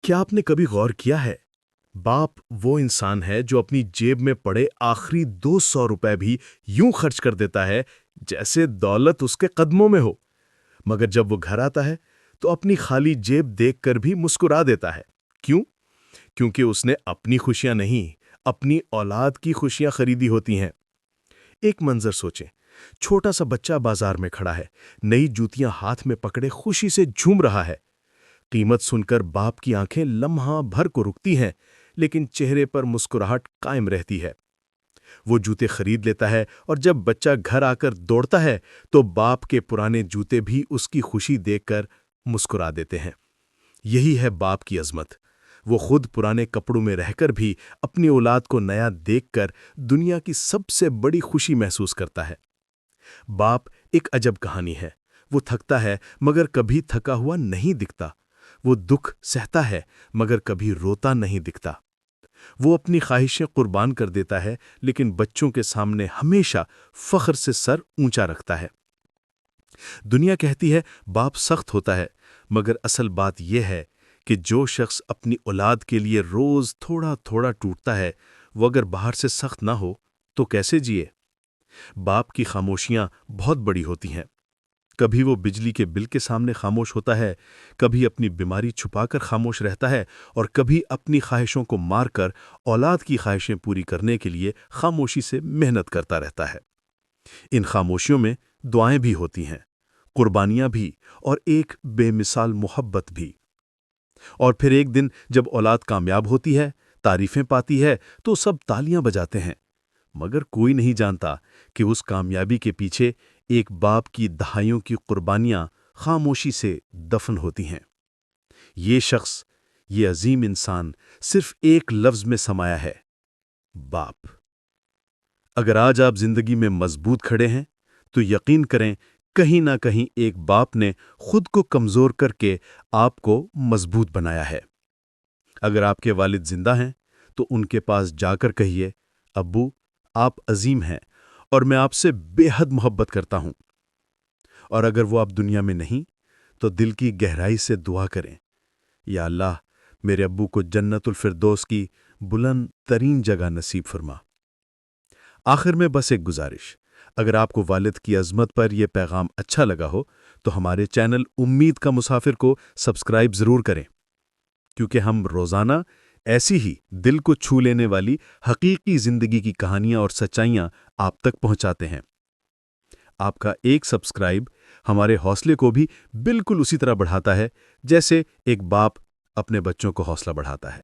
کیا آپ نے کبھی غور کیا ہے؟ باپ وہ انسان ہے جو اپنی جیب میں پڑے آخری 200 روپے بھی یوں خرچ کر دیتا ہے جیسے دولت اس کے قدموں میں ہو، مگر جب وہ گھر آتا ہے تو اپنی خالی جیب دیکھ کر بھی مسکرا دیتا ہے۔ کیوں؟ کیونکہ اس نے اپنی خوشیاں نہیں، اپنی اولاد کی خوشیاں خریدی ہوتی ہیں۔ ایک منظر سوچیں، چھوٹا سا بچہ بازار میں کھڑا ہے، نئی جوتیاں ہاتھ میں پکڑے خوشی سے جھوم رہا ہے۔ قیمت سن کر باپ کی آنکھیں لمحہ بھر کو رکتی ہیں، لیکن چہرے پر مسکراہٹ قائم رہتی ہے۔ وہ جوتے خرید لیتا ہے اور جب بچہ گھر آ کر دوڑتا ہے تو باپ کے پرانے جوتے بھی اس کی خوشی دیکھ کر مسکرا دیتے ہیں۔ یہی ہے باپ کی عظمت۔ وہ خود پرانے کپڑوں میں رہ کر بھی اپنی اولاد کو نیا دیکھ کر دنیا کی سب سے بڑی خوشی محسوس کرتا ہے۔ باپ ایک عجب کہانی ہے۔ وہ تھکتا ہے مگر کبھی تھکا ہوا نہیں دکھتا۔ وہ دکھ سہتا ہے مگر کبھی روتا نہیں دکھتا۔ وہ اپنی خواہشیں قربان کر دیتا ہے لیکن بچوں کے سامنے ہمیشہ فخر سے سر اونچا رکھتا ہے۔ دنیا کہتی ہے باپ سخت ہوتا ہے، مگر اصل بات یہ ہے کہ جو شخص اپنی اولاد کے لیے روز تھوڑا تھوڑا ٹوٹتا ہے، وہ اگر باہر سے سخت نہ ہو تو کیسے جیے؟ باپ کی خاموشیاں بہت بڑی ہوتی ہیں۔ کبھی وہ بجلی کے بل کے سامنے خاموش ہوتا ہے، کبھی اپنی بیماری چھپا کر خاموش رہتا ہے، اور کبھی اپنی خواہشوں کو مار کر اولاد کی خواہشیں پوری کرنے کے لیے خاموشی سے محنت کرتا رہتا ہے۔ ان خاموشیوں میں دعائیں بھی ہوتی ہیں، قربانیاں بھی، اور ایک بے مثال محبت بھی۔ اور پھر ایک دن جب اولاد کامیاب ہوتی ہے، تعریفیں پاتی ہے، تو سب تالیاں بجاتے ہیں، مگر کوئی نہیں جانتا کہ اس کامیابی کے پیچھے ایک باپ کی دہائیوں کی قربانیاں خاموشی سے دفن ہوتی ہیں۔ یہ شخص، یہ عظیم انسان صرف ایک لفظ میں سمایا ہے: باپ۔ اگر آج آپ زندگی میں مضبوط کھڑے ہیں تو یقین کریں کہیں نہ کہیں ایک باپ نے خود کو کمزور کر کے آپ کو مضبوط بنایا ہے۔ اگر آپ کے والد زندہ ہیں تو ان کے پاس جا کر کہیے: ابو، آپ عظیم ہیں اور میں آپ سے بے حد محبت کرتا ہوں۔ اور اگر وہ آپ دنیا میں نہیں تو دل کی گہرائی سے دعا کریں: یا اللہ، میرے ابو کو جنت الفردوس کی بلند ترین جگہ نصیب فرما۔ آخر میں بس ایک گزارش، اگر آپ کو والد کی عظمت پر یہ پیغام اچھا لگا ہو تو ہمارے چینل امید کا مسافر کو سبسکرائب ضرور کریں، کیونکہ ہم روزانہ ایسی ہی دل کو چھو لینے والی حقیقی زندگی کی کہانیاں اور سچائیاں آپ تک پہنچاتے ہیں۔ آپ کا ایک سبسکرائب ہمارے حوصلے کو بھی بالکل اسی طرح بڑھاتا ہے جیسے ایک باپ اپنے بچوں کو حوصلہ بڑھاتا ہے۔